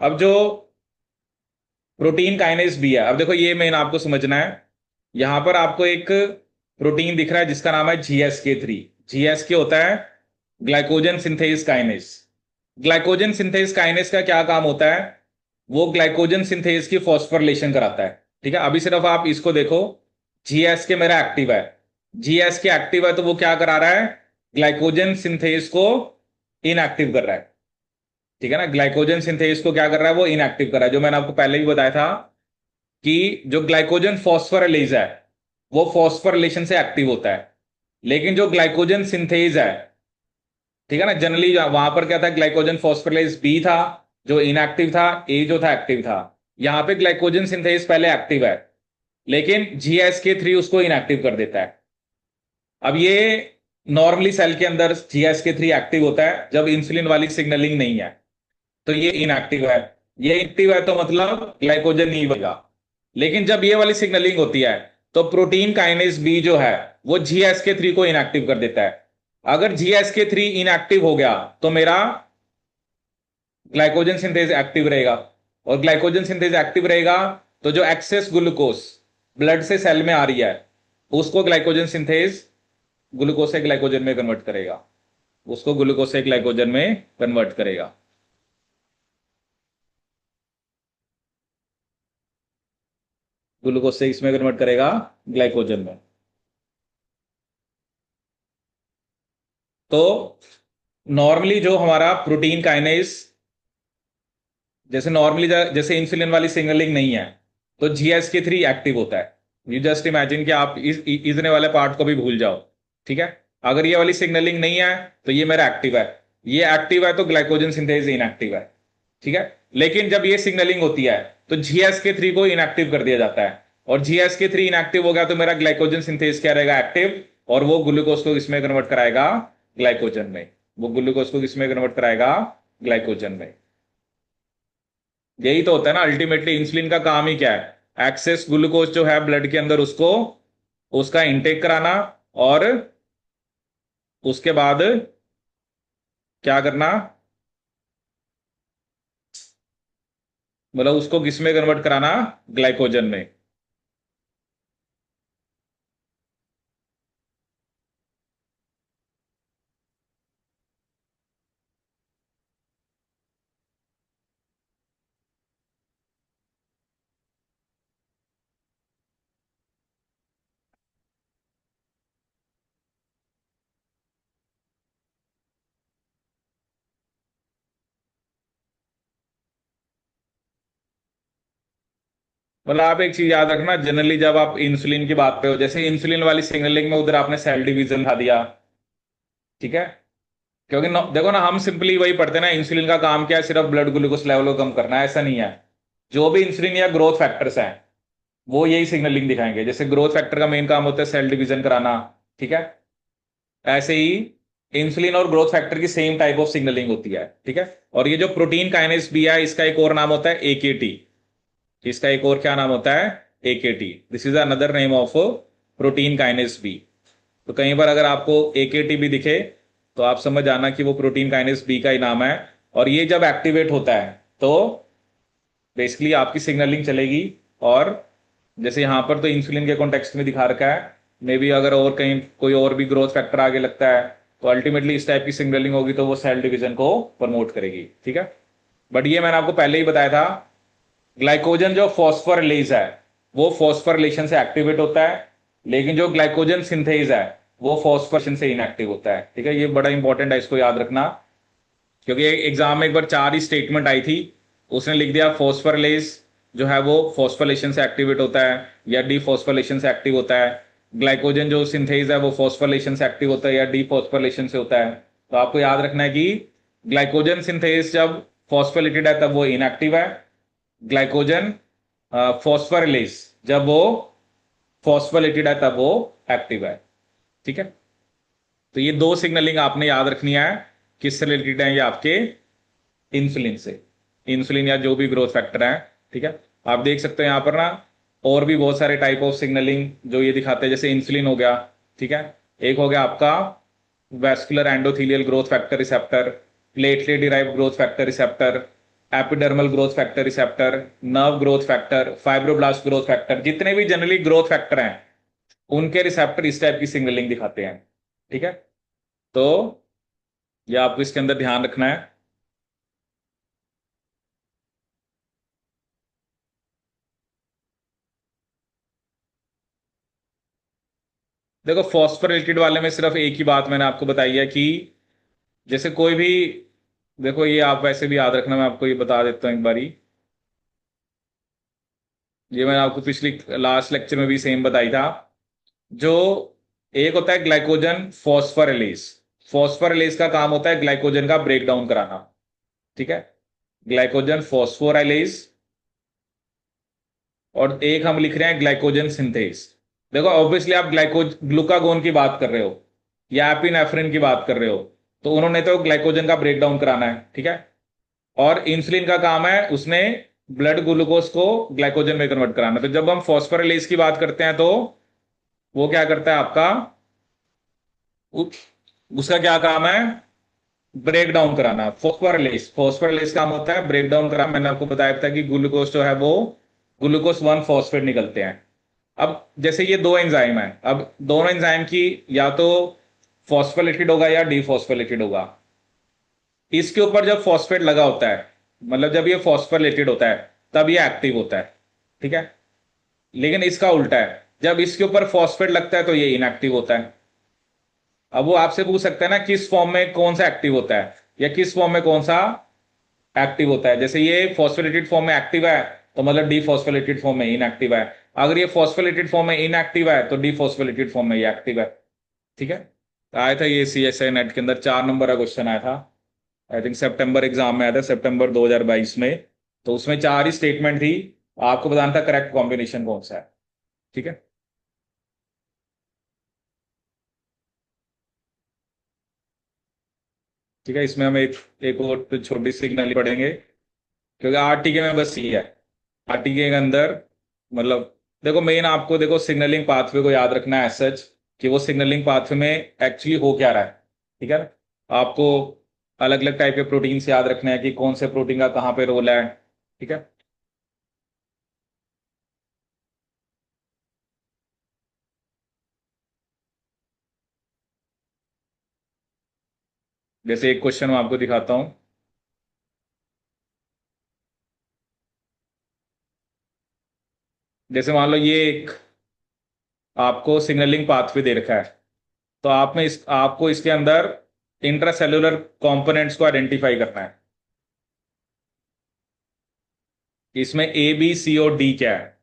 अब जो प्रोटीन काइनेस बी है, अब देखो ये मेन आपको समझना है। यहां पर आपको एक प्रोटीन दिख रहा है जिसका नाम है GSK3। GSK होता है glycogen synthase kinase. Glycogen synthase kinase का क्या काम होता है, वो ग्लाइकोजन सिंथेज की फॉस्फोरिलेशन कराता है। ठीक है, अभी सिर्फ आप इसको देखो, GSK मेरा एक्टिव है, GSK एक्टिव है तो वो क्या करा रहा है, ग्लाइकोजन सिंथेज को इनएक्टिव कर रहा है। ठीक है ना, ग्लाइकोजन सिंथेज को क्या कर रहा है, वो इनएक्टिव कर रहा है। जो मैंने आपको पहले भी बताया था कि जो ग्लाइकोजन फॉस्फोराइलेज है वो फॉस्फोरिलेशन से एक्टिव होता है, लेकिन जो ग्लाइकोजन सिंथेज है, ठीक है ना, जनरली वहां पर क्या था, ग्लाइकोजन फॉस्फोराइलेज बी था जो इनएक्टिव था, ए जो था एक्टिव था। यहां पे ग्लाइकोजन सिंथेज पहले एक्टिव है, लेकिन GSK3 उसको इनएक्टिव कर देता है। अब ये नॉर्मली सेल के अंदर GSK3 एक्टिव होता है जब इंसुलिन वाली सिग्नलिंग नहीं है, तो ये इनएक्टिव है। ये एक्टिव है तो मतलब ग्लाइकोजन नहीं बनेगा। लेकिन जब ये वाली सिग्नलिंग होती है तो प्रोटीन काइनेज बी जो है वो GSK3 को इनएक्टिव कर देता है। अगर GSK3 इनएक्टिव हो गया तो मेरा ग्लाइकोजन सिंथेज एक्टिव रहेगा, और ग्लाइकोजन सिंथेज एक्टिव रहेगा तो जो एक्सेस ग्लूकोज ब्लड से सेल में आ रही है उसको ग्लाइकोजन सिंथेज ग्लूकोज से ग्लाइकोजन में कन्वर्ट करेगा, उसको ग्लूकोज से ग्लाइकोजन में कन्वर्ट करेगा। ग्लूकोज से इसमें कन्वर्ट करेगा, ग्लाइकोजन में। तो नॉर्मली जो हमारा प्रोटीन काइनेज, जैसे नॉर्मली जैसे इंसुलिन वाली सिग्नलिंग नहीं है तो GSK3 एक्टिव होता है। यू जस्ट इमेजिन कि आप इतने वाले पार्ट को भी भूल जाओ। ठीक है, अगर ये वाली सिग्नलिंग नहीं है तो ये मेरा एक्टिव है, ये एक्टिव है तो ग्लाइकोजन सिंथेज इनएक्टिव है। ठीक है, लेकिन जब ये सिग्नलिंग होती है तो GSK3 को इनएक्टिव कर दिया जाता है, और GSK3 इनएक्टिव हो गया तो मेरा ग्लाइकोजन सिंथेज क्या रहेगा, एक्टिव, और वो ग्लूकोज को किसमें कन्वर्ट कराएगा, ग्लाइकोजन में। वो ग्लूकोज को किसमें कन्वर्ट कराएगा, ग्लाइकोजन में। यही तो होता है ना, अल्टीमेटली इंसुलिन का काम ही क्या है, एक्सेस ग्लूकोज जो है ब्लड के अंदर उसको, उसका इंटेक कराना, और उसके बाद क्या करना, मतलब उसको किस में कन्वर्ट कराना, ग्लाइकोजन में। मतलब आप एक चीज याद रखना, जनरली जब आप इंसुलिन की बात पे हो, जैसे इंसुलिन वाली सिग्नलिंग में उधर आपने सेल डिवीजन दिखा दिया। ठीक है, क्योंकि देखो ना, हम सिंपली वही पढ़ते हैं ना, इंसुलिन का काम क्या है, सिर्फ ब्लड ग्लूकोज लेवल को कम करना है, ऐसा नहीं है। जो भी इंसुलिन या ग्रोथ फैक्टर्स हैं वो यही सिग्नलिंग दिखाएंगे। जैसे ग्रोथ फैक्टर का मेन काम होता है सेल डिवीजन कराना। ठीक है, ऐसे ही इंसुलिन और ग्रोथ फैक्टर की सेम टाइप ऑफ सिग्नलिंग होती है, ठीक है। और ये जो प्रोटीन काइनेस भी है, इसका एक और नाम होता है एकेटी। इसका एक और क्या नाम होता है? AKT. This is another name of protein kinase B. तो कहीं पर अगर आपको एकेटी भी दिखे तो आप समझ जाना कि वो प्रोटीन काइनेस बी का ही नाम है। और ये जब एक्टिवेट होता है तो बेसिकली आपकी सिग्नलिंग चलेगी। और जैसे यहां पर तो इंसुलिन के कॉन्टेक्स्ट में दिखा रखा है, मे बी अगर और कहीं कोई और भी ग्रोथ फैक्टर आगे लगता है तो अल्टीमेटली इस टाइप की सिग्नलिंग होगी, तो वो सेल डिवीजन को प्रमोट करेगी, ठीक है। बट ये मैंने आपको पहले ही बताया था, ग्लाइकोजन जो फॉस्फोरिलेज है वो फॉस्फोरिलेशन से एक्टिवेट होता है, लेकिन जो ग्लाइकोजन सिंथेज है वो फॉस्फोरिलेशन से इनएक्टिव होता है, ठीक है। ये बड़ा इंपॉर्टेंट है, इसको याद रखना। क्योंकि एग्जाम में एक बार चार ही स्टेटमेंट आई थी, उसने लिख दिया फॉस्फोरिलेज जो है वो फॉस्फोरिलेशन से एक्टिवेट होता है या डीफॉस्फोरिलेशन से एक्टिव होता है, ग्लाइकोजन जो सिंथेज है वो फॉस्फोरिलेशन से एक्टिव होता है या डीफॉस्फोरिलेशन से होता है। तो आपको याद रखना है कि ग्लाइकोजन सिंथेज जब फॉस्फोलिपिड है तब वो इनएक्टिव है, ग्लाइकोजन फॉस्फोरिलेज जब वो फॉस्फोलिपिड है तब वो एक्टिव है, ठीक है। तो ये दो सिग्नलिंग आपने याद रखनी है, किससे रिलेटेड है? ये आपके इंसुलिन से, इंसुलिन या जो भी ग्रोथ फैक्टर है, ठीक है। आप देख सकते हो यहां पर ना और भी बहुत सारे टाइप ऑफ सिग्नलिंग जो ये दिखाते हैं, जैसे इंसुलिन हो गया, ठीक है। एक हो गया आपका vascular endothelial growth factor receptor, platelet derived growth factor receptor, epidermal growth factor receptor, nerve growth factor, fibroblast growth factor, जितने भी जनरली ग्रोथ फैक्टर हैं उनके रिसेप्टर इस टाइप की सिग्नलिंग दिखाते हैं, ठीक है। तो ये आपको इसके अंदर ध्यान रखना है। देखो फॉस्फोरेटेड वाले में सिर्फ एक ही बात मैंने आपको बताई है कि जैसे कोई भी, देखो ये आप वैसे भी याद रखना, मैं आपको ये बता देता हूँ एक बारी। ये मैंने आपको पिछली लास्ट लेक्चर में भी सेम बताई था। जो एक होता है ग्लाइकोजन फॉस्फोरिलेज, फॉस्फोरिलेज का काम होता है ग्लाइकोजन का ब्रेक डाउन कराना, ठीक है। Glycogen phosphorylase. और एक हम लिख रहे हैं ग्लाइकोजन सिंथेज। देखो ऑब्वियसली आप ग्लूकागोन की बात कर रहे हो या एपिनेफ्रिन की बात कर रहे हो, तो उन्होंने तो ग्लाइकोजन का ब्रेक डाउन कराना है, ठीक है। और इंसुलिन का काम है उसने ब्लड ग्लूकोज को ग्लाइकोजन में कन्वर्ट कराना। तो जब हम फॉस्फोरिलेज की बात करते हैं तो वो क्या करता है आपका, उ- उसका क्या काम है? ब्रेक डाउन कराना। फॉस्फोरिलेज, फॉस्फोरिलेज काम होता है ब्रेक डाउन कराना। मैंने आपको बताया था कि ग्लूकोज जो है वो ग्लूकोज वन फॉस्फेट निकलते हैं। अब जैसे ये दो एंजाइम है, अब दोनों एंजाइम की या तो फॉस्फोलिपिड होगा या डीफॉस्फोलिपिड होगा। इसके ऊपर जब फॉस्फेट लगा होता है, मतलब जब ये फॉस्फोलिपिड होता है तब ये एक्टिव होता है, ठीक है। लेकिन इसका उल्टा है, जब इसके ऊपर फॉस्फेट लगता है तो ये इनएक्टिव होता है। अब वो आपसे पूछ सकता है ना किस फॉर्म में कौन सा एक्टिव होता है या किस फॉर्म में कौन सा एक्टिव होता है। जैसे ये फॉस्फोलिपिड फॉर्म में एक्टिव है तो मतलब डीफॉस्फोलिपिड फॉर्म में इनएक्टिव है। अगर ये फॉस्फोलिपिड फॉर्म में इनएक्टिव है तो डीफॉस्फोलिपिड फॉर्म में ये एक्टिव है, ठीक है। तो आया था ये सी एस आई नेट के अंदर 4 नंबर का क्वेश्चन आया था। आई थिंक सितंबर एग्जाम में आया था, सितंबर 2022 में। तो उसमें चार ही स्टेटमेंट थी, आपको बताना था करेक्ट कॉम्बिनेशन कौन सा है, ठीक है। ठीक है, इसमें हम एक एक और तो छोटी सिग्नल पढ़ेंगे, क्योंकि आरटीके में बस ये है। आरटीके के अंदर मतलब देखो मेन आपको देखो सिग्नलिंग पाथवे को याद रखना है सच, कि वो सिग्नलिंग पाथवे में एक्चुअली हो क्या रहा है, ठीक है ना। आपको अलग अलग टाइप के प्रोटीन से याद रखना है कि कौन से प्रोटीन का कहाँ पे रोल है, ठीक है। जैसे एक क्वेश्चन मैं आपको दिखाता हूँ। जैसे मान लो ये एक आपको सिग्नलिंग पाथवे दे रखा है, तो आप में इस आपको इसके अंदर इंट्रासेल्युलर कंपोनेंट्स को आइडेंटिफाई करना है। इसमें ए बी सी और डी क्या है?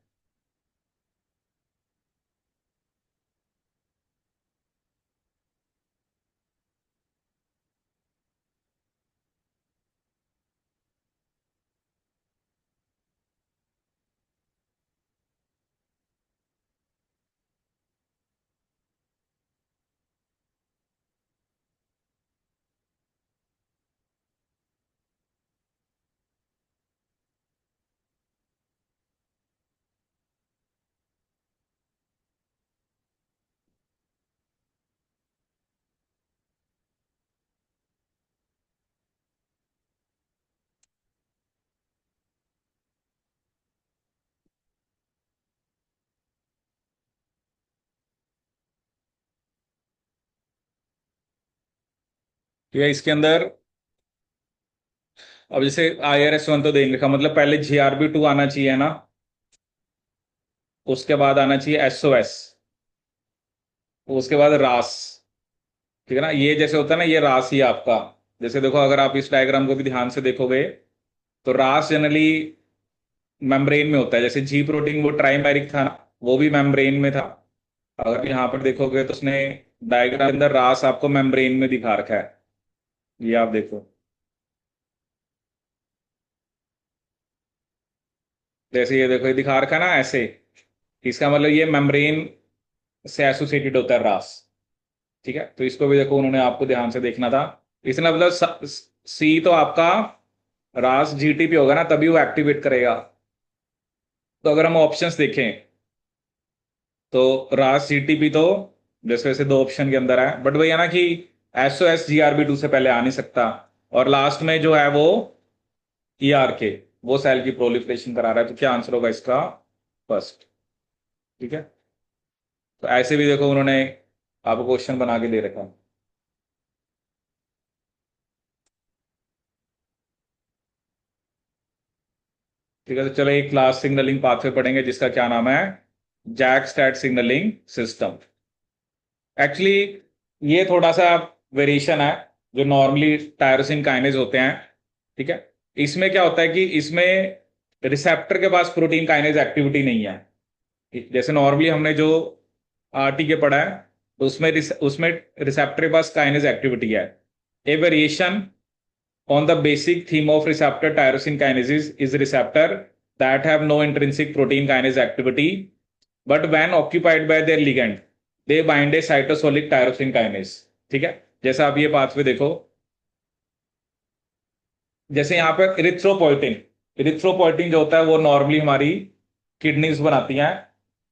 ठीक है, इसके अंदर अब जैसे IRS 1 तो देंगे का मतलब पहले GRB 2 आना चाहिए ना, उसके बाद आना चाहिए SOS, उसके बाद रास। ठीक है ना, ये जैसे होता है ना, ये रास ही आपका, जैसे देखो अगर आप इस डायग्राम को भी ध्यान से देखोगे तो रास जनरली मेम्ब्रेन में होता है। जैसे जी प्रोटीन वो ट्राइमेरिक था ना, वो भी मेम्ब्रेन में था। अगर यहाँ पर देखोगे तो उसने डायग्राम के अंदर रास आपको मेम्ब्रेन में दिखा रखा है, ये आप देखो। जैसे ये देखो, ये दिखा रखा है ना ऐसे, इसका मतलब ये मेम्ब्रेन से एसोसिएटेड होता है रास। ठीक है, तो इसको भी देखो उन्होंने आपको ध्यान से देखना था। इसका मतलब सी तो आपका रास GTP होगा ना, तभी वो एक्टिवेट करेगा। तो अगर हम ऑप्शंस देखें तो रास GTP तो जैसे वैसे दो ऑप्शन के अंदर है, बट वही है ना कि SOS GRB 2 से पहले आ नहीं सकता। और लास्ट में जो है वो ERK, वो सेल की प्रोलिफरेशन करा रहा है। तो क्या आंसर होगा इसका? फर्स्ट। ठीक है, तो ऐसे भी देखो उन्होंने आपको क्वेश्चन बना के दे रखा है। ठीक है, तो चलो एक क्लास सिग्नलिंग पाथवे पढ़ेंगे जिसका क्या नाम है, JAK STAT signalling system. Actually ये थोड़ा सा वेरिएशन है जो नॉर्मली टायरोसिन काइनेज होते हैं। ठीक है, इसमें क्या होता है कि इसमें रिसेप्टर के पास प्रोटीन काइनेज एक्टिविटी नहीं है। जैसे नॉर्मली हमने जो RTK पढ़ा है, तो उसमें रिसेप्टर के पास काइनेज एक्टिविटी है। ए variation on the basic theme of receptor tyrosine kinases is receptor that have no intrinsic protein kinase activity, but when occupied by their ligand they bind a cytosolic tyrosine kinase। ठीक है, जैसे आप ये pathway देखो, जैसे यहाँ पे erythropoietin, erythropoietin जो होता है वो नॉर्मली हमारी किडनीज बनाती हैं,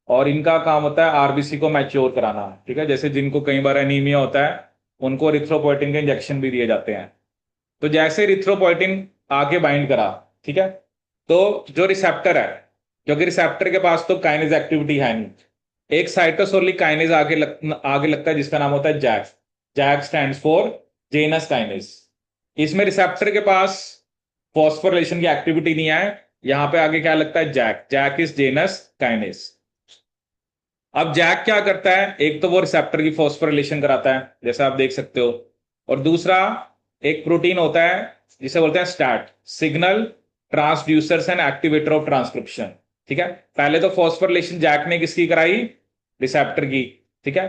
और इनका काम होता है RBC को मैच्योर कराना। ठीक है, जैसे जिनको कई बार एनीमिया होता है उनको इरिथ्रोपोइटिन के इंजेक्शन भी दिए जाते हैं। तो जैसे इरिथ्रोपोइटिन आके बाइंड करा, ठीक है, तो जो रिसेप्टर है, क्योंकि रिसेप्टर के पास तो काइनेज एक्टिविटी है नहीं, एक साइटोसोलिक काइनेज आगे लगता है जिसका नाम होता है JAK. JAK stands for Janus kinase. इसमें रिसेप्टर के पास फॉस्फोरिलेशन की एक्टिविटी नहीं है। यहां पे आगे क्या लगता है, JAK. JAK is Janus kinase. अब जैक क्या करता है, एक तो वो रिसेप्टर की फॉस्फोरिलेशन कराता है जैसे आप देख सकते हो, और दूसरा एक प्रोटीन होता है जिसे बोलते हैं STAT, signal transducers and activator of transcription. ठीक है, पहले तो फॉस्फोरिलेशन जैक ने किसकी कराई, रिसेप्टर की। ठीक है,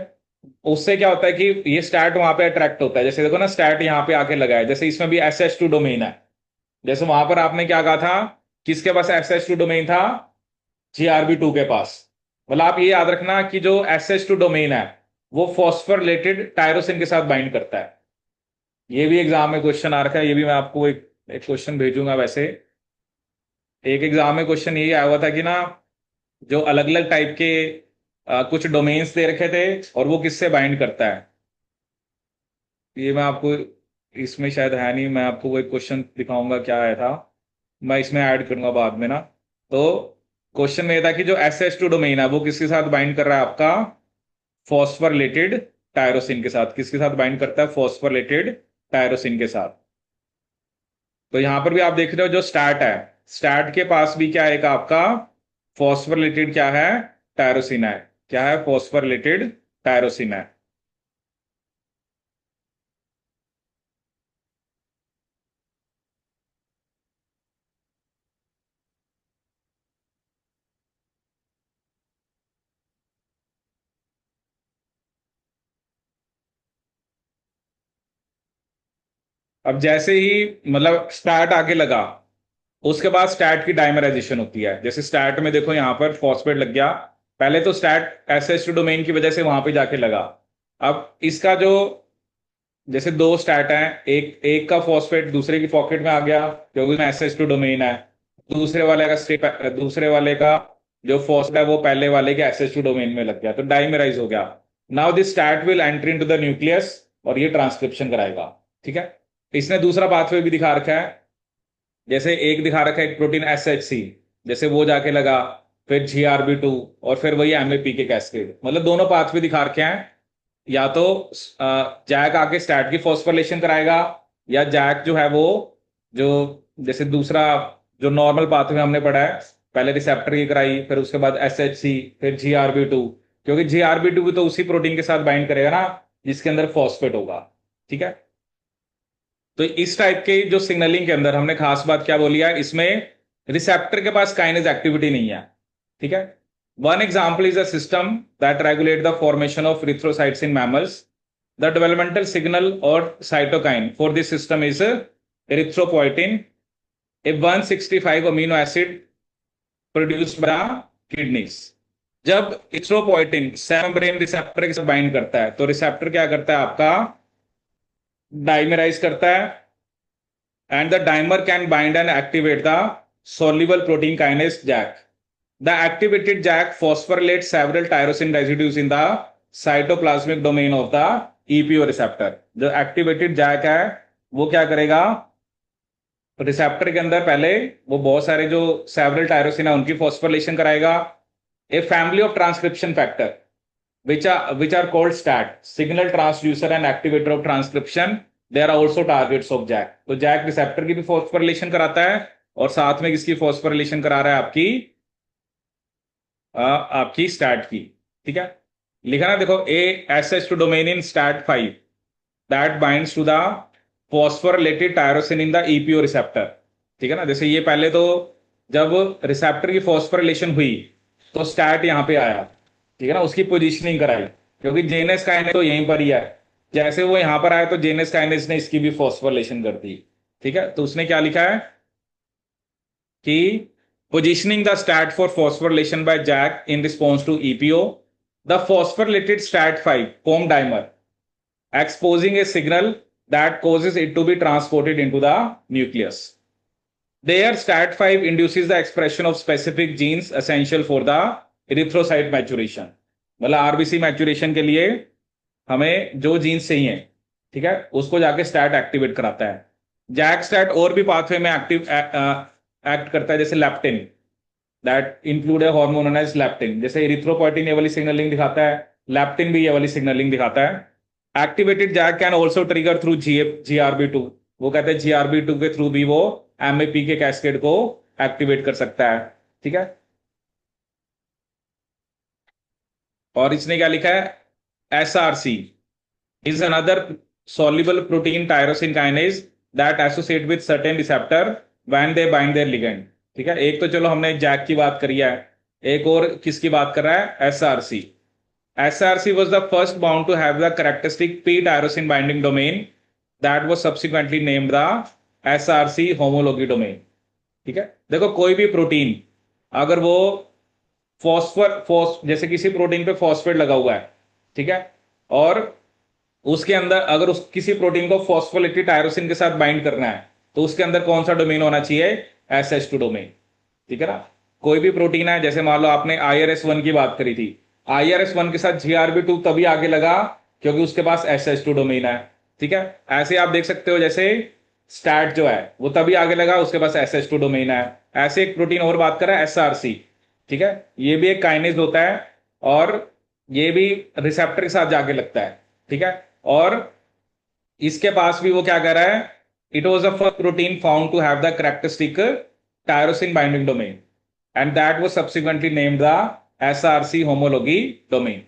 उससे क्या होता है कि ये स्टैट वहां पे अट्रैक्ट होता है। जैसे देखो ना, स्टैट यहाँ पे आके लगा है, जैसे इसमें भी SH2 डोमेन है। जैसे वहां पर आपने क्या कहा था, किसके पास SH2 डोमेन था, GRB 2 के पास। मतलब आप ये याद रखना कि जो SH2 डोमेन है वो फॉस्फोरिलेटेड टायरोसिन के साथ बाइंड करता है। ये भी एग्जाम में क्वेश्चन आ रखा है, ये भी मैं आपको एक क्वेश्चन भेजूंगा। वैसे एक एग्जाम में क्वेश्चन यही आया हुआ था कि ना, जो अलग अलग टाइप के कुछ डोमेन्स दे रखे थे और वो किससे बाइंड करता है। ये मैं आपको, इसमें शायद है नहीं, मैं आपको वो एक क्वेश्चन दिखाऊंगा क्या आया था, मैं इसमें ऐड करूंगा बाद में ना। तो क्वेश्चन में ये था कि जो SH2 डोमेन है वो किसके साथ बाइंड कर रहा है, आपका फॉस्फोरिलेटेड टायरोसिन के साथ। किसके साथ बाइंड करता है, फॉस्फोरिलेटेड टायरोसिन के साथ। तो यहां पर भी आप देख रहे हो जो स्टैट है, स्टैट के पास भी क्या है, एक आपका फॉस्फोरिलेटेड क्या है, टायरोसिन है। क्या है, फॉस्फोरिलेटेड टायरोसिन है। अब जैसे ही मतलब स्टैट आगे लगा, उसके बाद स्टैट की डाइमराइजेशन होती है। जैसे स्टैट में देखो यहां पर फॉस्फेट लग गया, पहले तो स्टैट SH2 डोमेन की वजह से वहां पे जाके लगा। अब इसका जो, जैसे दो स्टैट हैं, एक एक का फॉस्फेट दूसरे की पॉकेट में आ गया क्योंकि उसमें SH2 डोमेन है, दूसरे वाले का जो फॉस्फेट है वो पहले वाले के SH2 डोमेन में लग गया, तो डाइमराइज हो गया। Now this STAT will enter into the nucleus और ये ट्रांसक्रिप्शन कराएगा। ठीक है, इसने दूसरा पाथवे भी दिखा रखा है। जैसे एक दिखा रखा है एक प्रोटीन SHC, जैसे वो जाके लगा, फिर GRB 2, और फिर वही MAP के कैस्केड, मतलब दोनों पाथवे दिखा रखे हैं। या तो जैक आके स्टैट की फॉस्फोरिलेशन कराएगा, या जैक जो है वो, जो जैसे दूसरा जो नॉर्मल पाथवे हमने पढ़ा है, पहले रिसेप्टर की कराई, फिर उसके बाद SHC, फिर GRB2, क्योंकि GRB2 भी तो उसी प्रोटीन के साथ बाइंड करेगा ना जिसके अंदर फॉस्फेट होगा। ठीक है, तो इस टाइप के जो सिग्नलिंग के अंदर हमने खास बात क्या बोली है, इसमें रिसेप्टर के पास काइनेज एक्टिविटी नहीं है। ठीक है, one example is a system that regulate the formation of erythrocytes in mammals. The developmental signal or cytokine for this system is erythropoietin, a 165 amino acid produced by the kidneys. जब इथ्रोपोइटिन सेम्ब्रेन receptor के साथ bind करता है तो receptor क्या करता है आपका, डाइमराइज करता है, and the dimer can bind and activate the soluble protein kinase JAK. The activated JAK phosphorylates several tyrosine residues in the cytoplasmic domain of the EPO receptor. जो activated JAK है वो क्या करेगा, रिसेप्टर के अंदर पहले वो बहुत सारे जो सेवरल टायरोसिन है उनकी फॉस्फोरिलेशन कराएगा। A family of transcription factor which are called STAT, signal transducer and activator of transcription, they are also targets of JAK. तो JAK रिसेप्टर की भी फॉस्फोरिलेशन कराता है और साथ में किसकी फॉस्फोरिलेशन करा रहा है, आपकी स्टैट की। ठीक है, लिखा ना देखो, SH2 domain in STAT5 that binds to the phosphorylated tyrosine in the EPO receptor. ठीक है ना, जैसे ये पहले तो जब रिसेप्टर की फॉस्फोरिलेशन हुई तो स्टैट यहां पे आया। ठीक है ना, उसकी पोजीशनिंग कराई, क्योंकि जेनेस काइनेस तो यहीं पर ही है। जैसे वो यहां पर आया तो जेनेस काइनेस ने इसकी भी फॉस्फोरिलेशन कर दी। ठीक है, तो उसने क्या लिखा है कि positioning the stat for phosphorylation by JAK in response to EPO, the phosphorylated STAT5 COM dimer exposing a signal that causes it to be transported into the nucleus. There, STAT5 induces the expression of specific genes essential for the erythrocyte maturation. मतलब RBC maturation के लिए हमें जो jeans चाहिए, ठीक है, उसको जाके स्टैट एक्टिवेट कराता है। जैक स्टैट और भी पाथवे में एक्टिव एक्ट करता है, जैसे leptin, that include a hormone known as leptin. जैसे इरिथ्रोपोइटिन ये वाली सिग्नलिंग दिखाता है, लैप्टिन भी ये वाली सिग्नलिंग दिखाता है। Activated JAK can also trigger through GRB2, वो कहते हैं GRB2 के थ्रू भी वो MAP के कैस्केड को एक्टिवेट कर सकता है। ठीक है, और इसने क्या लिखा है, SRC is another soluble protein tyrosine kinase that associate with certain receptor when they bind their ligand. ठीक है, एक तो चलो हमने जैक की बात करी है, एक और किसकी बात कर रहा है, SRC. SRC was the first bound to have the characteristic p tyrosine binding domain that was subsequently named the SRC homology domain. ठीक है, देखो कोई भी प्रोटीन अगर वो जैसे किसी प्रोटीन पे फॉस्फेट लगा हुआ है, ठीक है, और उसके अंदर अगर उस किसी प्रोटीन को फॉस्फोलिपिड टायरोसिन के साथ बाइंड करना है तो उसके अंदर कौन सा डोमेन होना चाहिए, SH2 डोमेन। ठीक है ना, कोई भी प्रोटीन है, जैसे मान लो आपने IRS1 की बात करी थी, IRS1 के साथ GRB2 तभी आगे लगा क्योंकि उसके पास SH2 डोमेन है। ठीक है, ऐसे आप देख सकते हो, जैसे स्टैट जो है वो तभी आगे लगा, उसके पास SH2 डोमेन है। ऐसे एक प्रोटीन और बात कर रहा है, SRC। ठीक है, ये भी एक काइनेज होता है और ये भी रिसेप्टर के साथ जाके लगता है। ठीक है, और इसके पास भी वो क्या कह रहा है, it was a first protein found to have the characteristic tyrosine binding domain and that was subsequently named the SRC homology domain.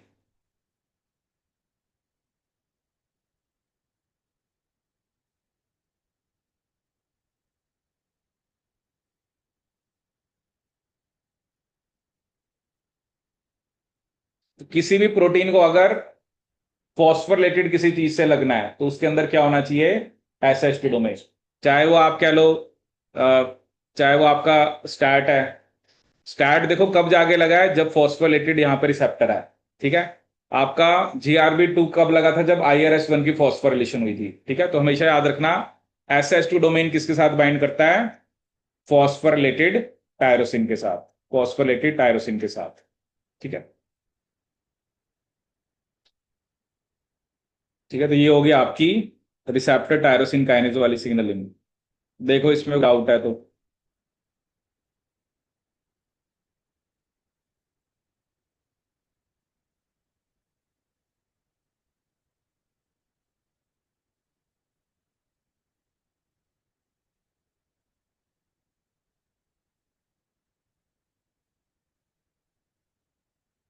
तो किसी भी प्रोटीन को अगर फॉस्फोरिलेटेड किसी चीज से लगना है तो उसके अंदर क्या होना चाहिए, SH2 डोमेन। चाहे वो आप कह लो चाहे वो आपका स्टैट है, स्टैट देखो कब जाके लगा है, जब फॉस्फोरिलेटेड यहां पर रिसेप्टर है। ठीक है, आपका GRB2 कब लगा था, जब IRS1 की फॉस्फोरिलेशन हुई थी। ठीक है, तो हमेशा याद रखना SH2 डोमेन किसके साथ बाइंड करता है, फॉस्फोरिलेटेड टायरोसिन के साथ, फॉस्फोरिलेटेड टायरोसिन के साथ। ठीक है, ठीक है, तो ये हो गया आपकी रिसेप्टर टायरोसिन काइनेज वाली सिग्नलिंग। देखो इसमें डाउट है तो